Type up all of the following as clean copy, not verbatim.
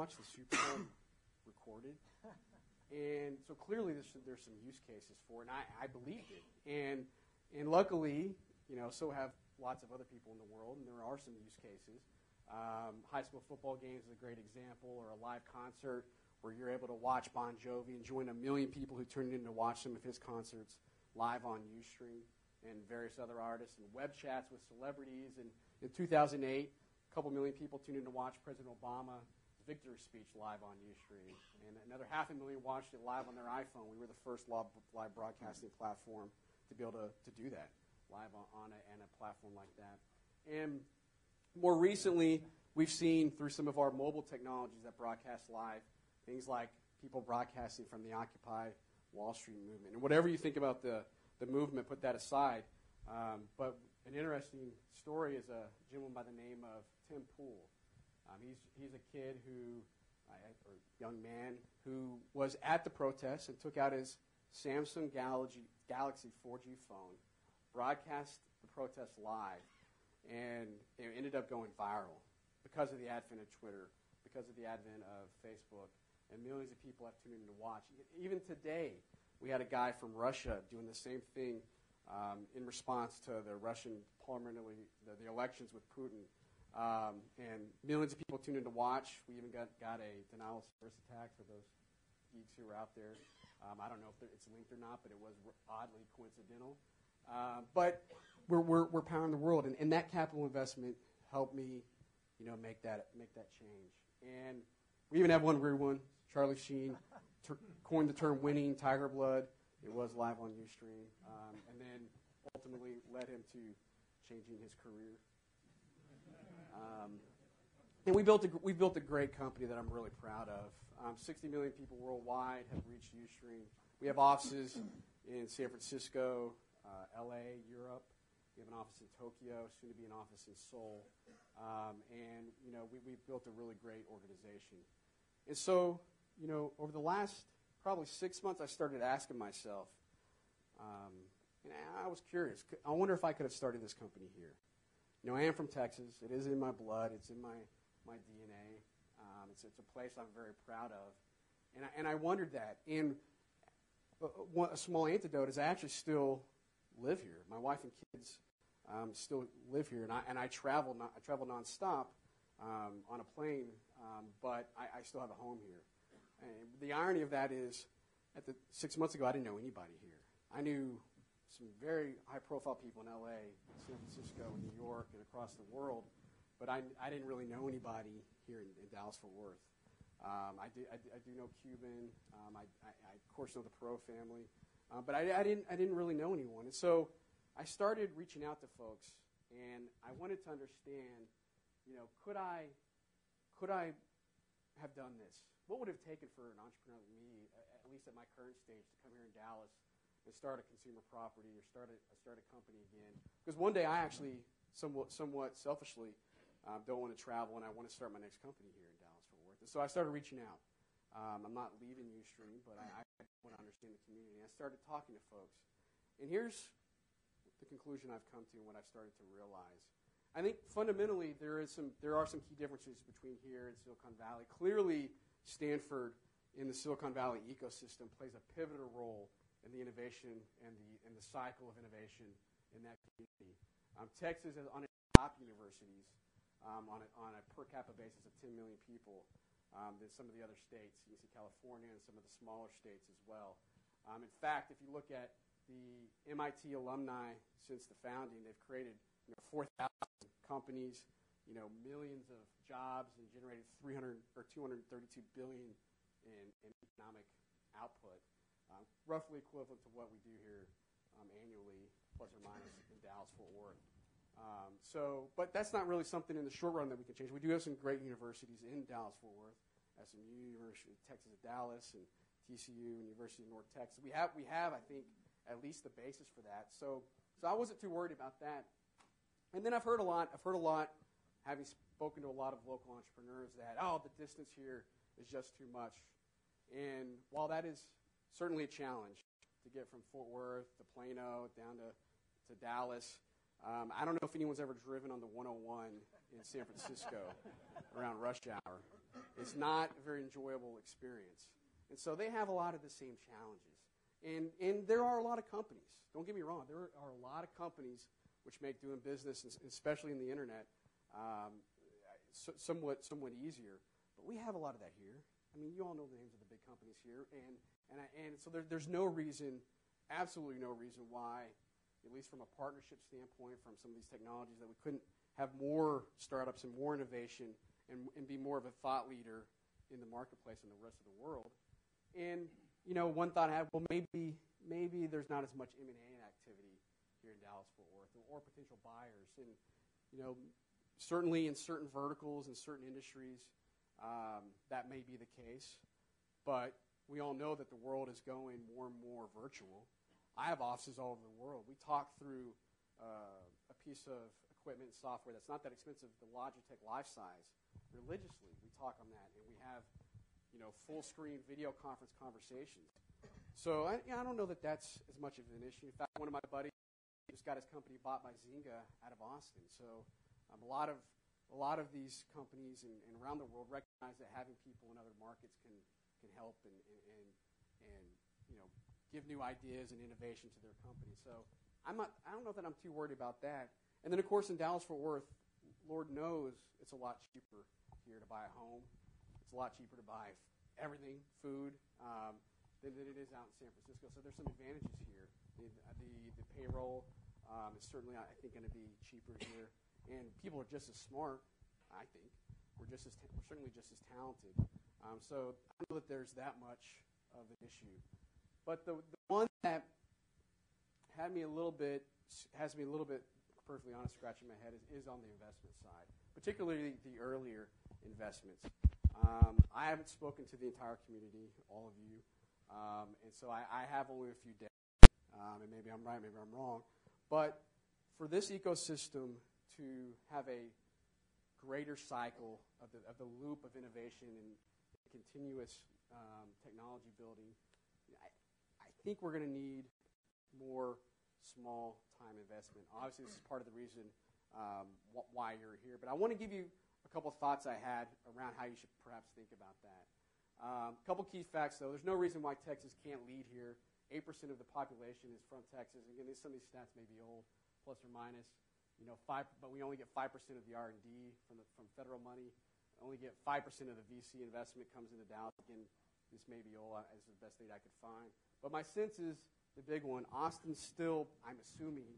watch the Super Bowl recorded? And so clearly there's some use cases for it, and I believed it. And luckily, so have lots of other people in the world, and there are some use cases. High school football games is a great example, or a live concert where you're able to watch Bon Jovi and join 1 million people who tuned in to watch some of his concerts live on Ustream, and various other artists, and web chats with celebrities. And in 2008, a couple million people tuned in to watch President Obama's victory speech live on Ustream, and another 500,000 watched it live on their iPhone. We were the first live broadcasting platform to be able to do that live on a platform like that. And more recently, we've seen through some of our mobile technologies that broadcast live, things like people broadcasting from the Occupy Wall Street movement. And whatever you think about the movement, put that aside. But an interesting story is a gentleman by the name of Tim Pool. He's a kid or young man who was at the protest and took out his Samsung Galaxy 4G phone, broadcast the protest live, and it ended up going viral because of the advent of Twitter, because of the advent of Facebook, and millions of people have tuned in to watch. Even today, we had a guy from Russia doing the same thing in response to the Russian parliamentary, the elections with Putin. And millions of people tuned in to watch. We even got a denial of service attack for those geeks who were out there. I don't know if it's linked or not, but it was oddly coincidental. But we're powering the world, and that capital investment helped me, make that change. And we even have one weird one. Charlie Sheen coined the term "winning tiger blood." It was live on Ustream, and then ultimately led him to changing his career. And we built a great company that I'm really proud of. 60 million people worldwide have reached Ustream. We have offices in San Francisco, LA, Europe. We have an office in Tokyo, soon to be an office in Seoul. And we've built a really great organization. And so, over the last probably 6 months, I started asking myself, and I was curious. I wonder if I could have started this company here. I am from Texas. It is in my blood. It's in my DNA. It's a place I'm very proud of. And I wondered that. And a small antidote is I actually still live here. My wife and kids still live here. And I travel nonstop on a plane, but I still have a home here. And the irony of that is, 6 months ago, I didn't know anybody here. I knew some very high-profile people in L.A., San Francisco, New York, and across the world, but I didn't really know anybody here in Dallas-Fort Worth. I do know Cuban. I of course know the Perot family, but I didn't really know anyone. And so I started reaching out to folks, and I wanted to understand, could I have done this? What would it have taken for an entrepreneur like me, at least at my current stage, to come here in Dallas and start a consumer property or start a company again? Because one day I actually, somewhat selfishly, don't want to travel, and I want to start my next company here in Dallas-Fort Worth. And so I started reaching out. I'm not leaving Ustream, but I want to understand the community. I started talking to folks. And here's the conclusion I've come to and what I've started to realize. I think fundamentally there are some key differences between here and Silicon Valley. Clearly, Stanford in the Silicon Valley ecosystem plays a pivotal role in the innovation and the cycle of innovation in that community. Texas is on its top universities on a per capita basis of 10 million people than some of the other states. You can see California and some of the smaller states as well. In fact, if you look at the MIT alumni since the founding, they've created 4,000 companies, millions of jobs, and generated 232 billion in economic output, roughly equivalent to what we do here annually, plus or minus, in Dallas-Fort Worth. But that's not really something in the short run that we can change. We do have some great universities in Dallas-Fort Worth, SMU, University of Texas at Dallas, and TCU, and University of North Texas. We have, I think, at least the basis for that. So I wasn't too worried about that. And then I've heard a lot, having spoken to a lot of local entrepreneurs, that, the distance here is just too much. And while that is certainly a challenge to get from Fort Worth to Plano down to Dallas, I don't know if anyone's ever driven on the 101 in San Francisco around rush hour. It's not a very enjoyable experience. And so they have a lot of the same challenges. And there are a lot of companies. Don't get me wrong. There are a lot of companies which make doing business, especially in the internet, somewhat easier. But we have a lot of that here. I mean, you all know the names of the big companies here. And so there's no reason, absolutely no reason why, at least from a partnership standpoint, from some of these technologies, that we couldn't have more startups and more innovation and be more of a thought leader in the marketplace and the rest of the world. And, one thought I had, well, maybe there's not as much M&A activity here in Dallas-Fort Worth or potential buyers. And, certainly in certain verticals and certain industries, that may be the case. But we all know that the world is going more and more virtual. I have offices all over the world. We talk through a piece of equipment and software that's not that expensive, the Logitech Life-Size, religiously. We talk on that, and we have full-screen video conference conversations. So I don't know that that's as much of an issue. In fact, one of my buddies just got his company bought by Zynga out of Austin. So a lot of these companies and around the world recognize that having people in other markets can help and give new ideas and innovation to their company. So I don't know that I'm too worried about that. And then, of course, in Dallas-Fort Worth, Lord knows it's a lot cheaper here to buy a home. It's a lot cheaper to buy everything, food, than it is out in San Francisco. So there's some advantages here. The payroll is certainly, I think, going to be cheaper here. And people are just as smart, I think. We're certainly just as talented. So I know that there's that much of an issue. But the one that has me a little bit, perfectly honest, scratching my head is on the investment side, particularly the earlier investments. I haven't spoken to the entire community, all of you, and so I have only a few days, and maybe I'm right, maybe I'm wrong. But for this ecosystem to have a greater cycle of the loop of innovation and continuous technology building, I think we're going to need more small-time investment. Obviously, this is part of the reason why you're here. But I want to give you a couple thoughts I had around how you should perhaps think about that. A couple key facts, though. There's no reason why Texas can't lead here. 8% of the population is from Texas. Again, some of these stats may be old, plus or minus. But we only get 5% of the R&D from federal money. Only get 5% of the VC investment comes into Dallas. Again, this may be old. This is the best data I could find. But my sense is the big one. Austin still, I'm assuming,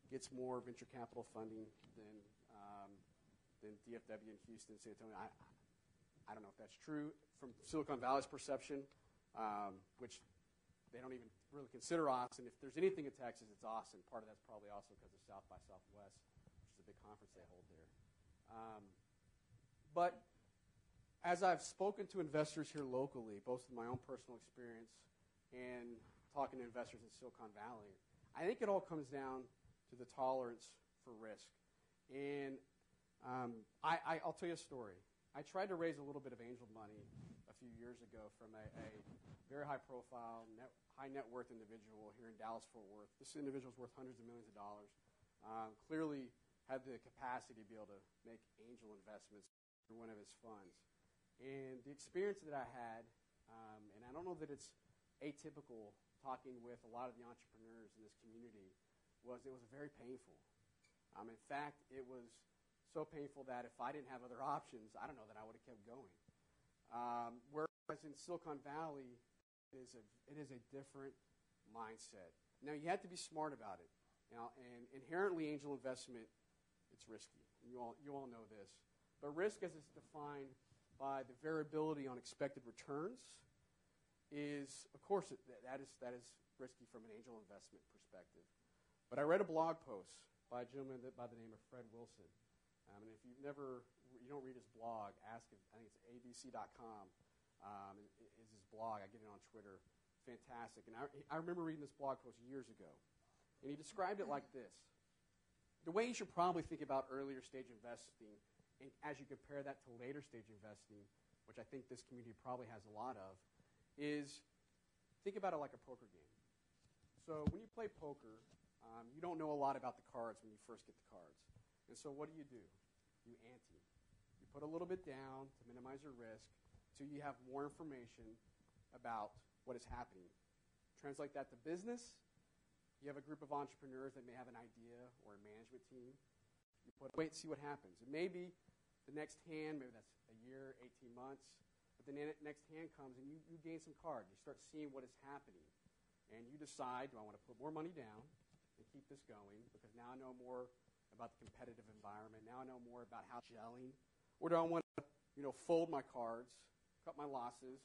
gets more venture capital funding than DFW and Houston, San Antonio. I don't know if that's true from Silicon Valley's perception, which they don't even really consider Austin. If there's anything in Texas, it's Austin. Part of that's probably also because of South by Southwest, which is a big conference they hold there. But as I've spoken to investors here locally, both in my own personal experience and talking to investors in Silicon Valley, I think it all comes down to the tolerance for risk. And I'll tell you a story. I tried to raise a little bit of angel money a few years ago from a very high-profile, high-net-worth individual here in Dallas-Fort Worth. This individual's worth hundreds of millions of dollars. Clearly had the capacity to be able to make angel investments through one of his funds. And the experience that I had, and I don't know that it's atypical talking with a lot of the entrepreneurs in this community, was it was very painful. In fact, it was so painful that if I didn't have other options, I don't know that I would have kept going. Whereas in Silicon Valley, it is a different mindset. Now, you have to be smart about it. And inherently, angel investment, it's risky. You all know this. But risk, as it's defined by the variability on expected returns, is, of course, that is risky from an angel investment perspective. But I read a blog post by a gentleman by the name of Fred Wilson. And if you don't read his blog, ask him. I think it's abc.com is his blog. I get it on Twitter. Fantastic. And I remember reading this blog post years ago. And he described it like this. The way you should probably think about earlier stage investing, and as you compare that to later stage investing, which I think this community probably has a lot of, is think about it like a poker game. So when you play poker, you don't know a lot about the cards when you first get the cards. And so what do? You ante. You put a little bit down to minimize your risk till you have more information about what is happening. Translate that to business. You have a group of entrepreneurs that may have an idea or a management team. You wait and see what happens. It may be the next hand, maybe that's a year, 18 months, but the next hand comes and you gain some cards. You start seeing what is happening. And you decide, do I want to put more money down and keep this going because now I know more about the competitive environment. Now I know more about how gelling. Or do I want to, fold my cards, cut my losses,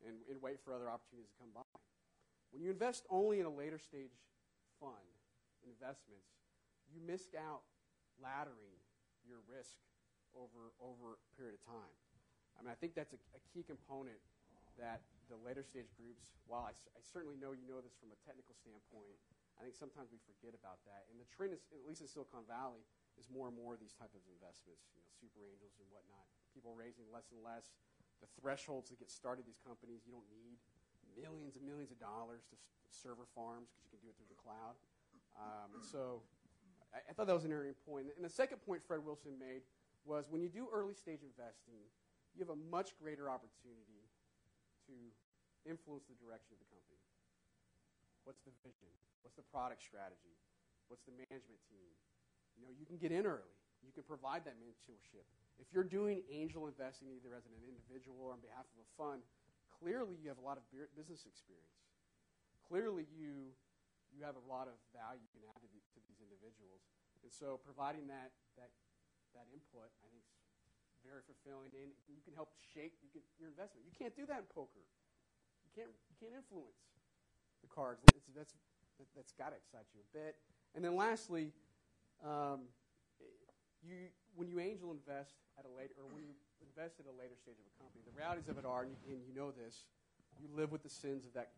and wait for other opportunities to come by? When you invest only in a later stage fund, investments, you miss out laddering your risk over a period of time. I mean, I think that's a key component that the later stage groups, while I certainly know you know this from a technical standpoint, I think sometimes we forget about that. And the trend is, at least in Silicon Valley, is more and more of these type of investments, super angels and whatnot, people raising less and less. The thresholds to get started these companies, you don't need millions and millions of dollars to server farms because you can do it through the cloud. And so I thought that was an interesting point. And the second point Fred Wilson made was when you do early stage investing, you have a much greater opportunity to influence the direction of the company. What's the vision? What's the product strategy? What's the management team? You can get in early. You can provide that mentorship. If you're doing angel investing either as an individual or on behalf of a fund, clearly you have a lot of business experience. Clearly you have a lot of value you can add to these individuals. And so providing that input, I think, is very fulfilling, and you can help shape your investment. You can't do that in poker. You can't influence the cards. That's got to excite you a bit. And then lastly, when you angel invest at a later, or when you invest at a later stage of a company, the realities of it are, and you know this, you live with the sins of that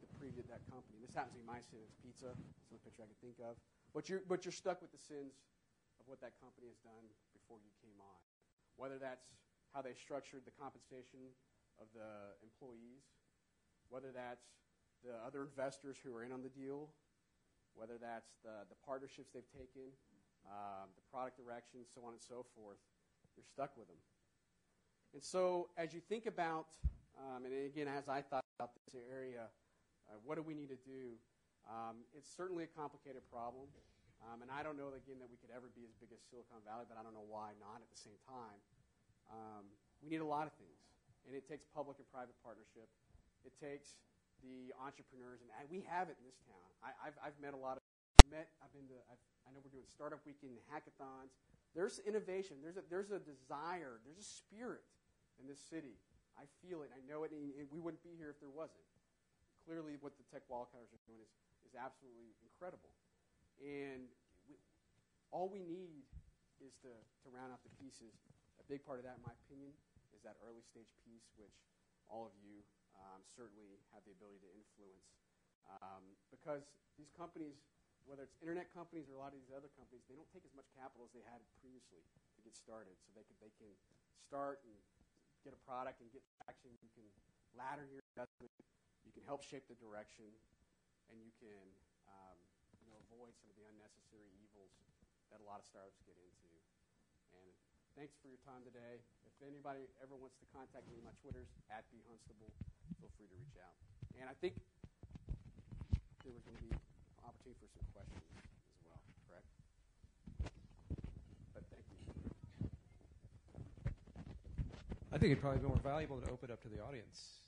company. This happens to be my sin. It's pizza. It's the only picture I can think of. But you're stuck with the sins of what that company has done before you came on. Whether that's how they structured the compensation of the employees, whether that's the other investors who are in on the deal, whether that's the partnerships they've taken, the product direction, so on and so forth, you're stuck with them. And so as you think about, and again, as I thought about this area, what do we need to do? It's certainly a complicated problem. And I don't know, again, that we could ever be as big as Silicon Valley, but I don't know why not at the same time. We need a lot of things. And it takes public and private partnership. It takes the entrepreneurs, and we have it in this town. I've met a lot of, I know we're doing Startup Weekend hackathons. There's innovation. There's a desire. There's a spirit in this city. I feel it. I know it. And we wouldn't be here if there wasn't. Clearly, what the Tech Wildcatters are doing is absolutely incredible. And all we need is to round out the pieces. A big part of that, in my opinion, is that early stage piece, which all of you certainly have the ability to influence. Because these companies, whether it's internet companies or a lot of these other companies, they don't take as much capital as they had previously to get started. So they can start and get a product and get traction. You can ladder your investment. You can help shape the direction, and you can avoid some of the unnecessary evils that a lot of startups get into. And thanks for your time today. If anybody ever wants to contact me, my Twitter's @bhunstable. Feel free to reach out. And I think there was going to be an opportunity for some questions as well, correct? But thank you. I think it'd probably be more valuable to open it up to the audience.